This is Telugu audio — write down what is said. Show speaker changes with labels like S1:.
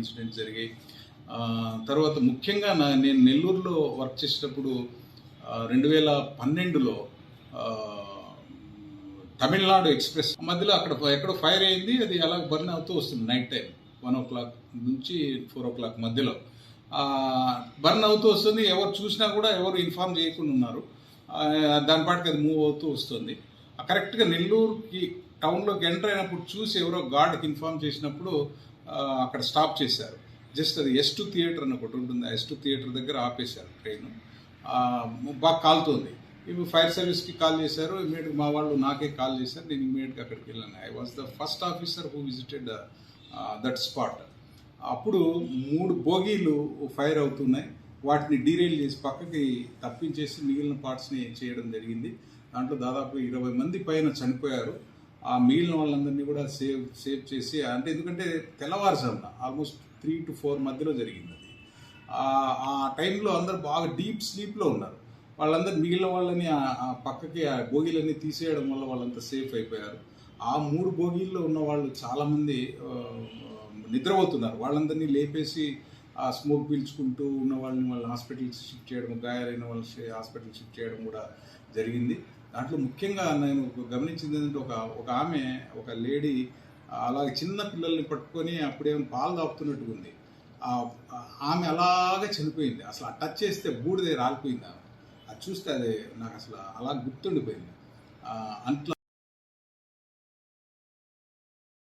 S1: ఇన్సిడెంట్స్ జరిగాయి. తర్వాత ముఖ్యంగా నేను నెల్లూరులో వర్క్ చేసేటప్పుడు 2012లో తమిళనాడు ఎక్స్‌ప్రెస్ మధ్యలో అక్కడ ఎక్కడో ఫైర్ అయింది. అది అలా బర్న్ అవుతూ వస్తుంది నైట్ టైమ్ 1:00 నుంచి 4:00 మధ్యలో. బర్న్ అవుతూ వస్తుంది. ఎవరు చూసినా కూడా ఎవరు ఇన్ఫార్మ్ చేయకుండా ఉన్నారు. దాని పాటికి అది మూవ్ అవుతూ వస్తుంది. కరెక్ట్‌గా నెల్లూరుకి టౌన్‌లోకి ఎంటర్ అయినప్పుడు చూసి ఎవరో గార్డ్‌కి ఇన్ఫార్మ్ చేసినప్పుడు అక్కడ స్టాప్ చేశారు. జస్ట్ అది S2 థియేటర్ అని ఒకటి ఉంటుంది. ఆ S2 థియేటర్ దగ్గర ఆపేశారు ట్రైను. బాగా కాలుతోంది. ఇప్పుడు ఫైర్ సర్వీస్కి కాల్ చేశారు. ఇమీడియట్గా మా వాళ్ళు నాకే కాల్ చేశారు. నేను ఇమీడియట్గా అక్కడికి వెళ్ళాను. I was the first officer who visited that spot. అప్పుడు 3 బోగీలు ఫైర్ అవుతున్నాయి. వాటిని డీరైల్ చేసి పక్కకి తప్పించేసి మిగిలిన పార్ట్స్ని చేయడం జరిగింది. దాంట్లో దాదాపు 20 మంది పైన చనిపోయారు. ఆ మిగిలిన వాళ్ళందరినీ కూడా సేవ్ చేసి, అంటే ఎందుకంటే తెల్లవారుజామున ఆల్మోస్ట్ 3 to 4 మధ్యలో జరిగింది అది. ఆ టైంలో అందరూ బాగా డీప్ స్లీప్లో ఉన్నారు. వాళ్ళందరూ మిగిలిన వాళ్ళని ఆ పక్కకి ఆ బోగీలన్నీ తీసేయడం వల్ల వాళ్ళంతా సేఫ్ అయిపోయారు. ఆ 3 బోగీల్లో ఉన్న వాళ్ళు చాలామంది నిద్రపోతున్నారు. వాళ్ళందరినీ లేపేసి ఆ స్మోక్ పీల్చుకుంటూ ఉన్న వాళ్ళని హాస్పిటల్కి షిఫ్ట్ చేయడం, గాయాలైన వాళ్ళని హాస్పిటల్కి షిఫ్ట్ చేయడం కూడా జరిగింది. దాంట్లో ముఖ్యంగా నేను గమనించింది ఏంటంటే ఒక ఆమె, ఒక లేడీ అలాగే చిన్న పిల్లల్ని పట్టుకొని అప్పుడేమో పాలు తాపుతున్నట్టుగా ఉంది. ఆమె అలాగే చనిపోయింది. అసలు టచ్ చేస్తే బూడిద రాలిపోయింది ఆమె. అది చూస్తే అది నాకు అసలు అలా గుర్తుండిపోయింది. అంట్లో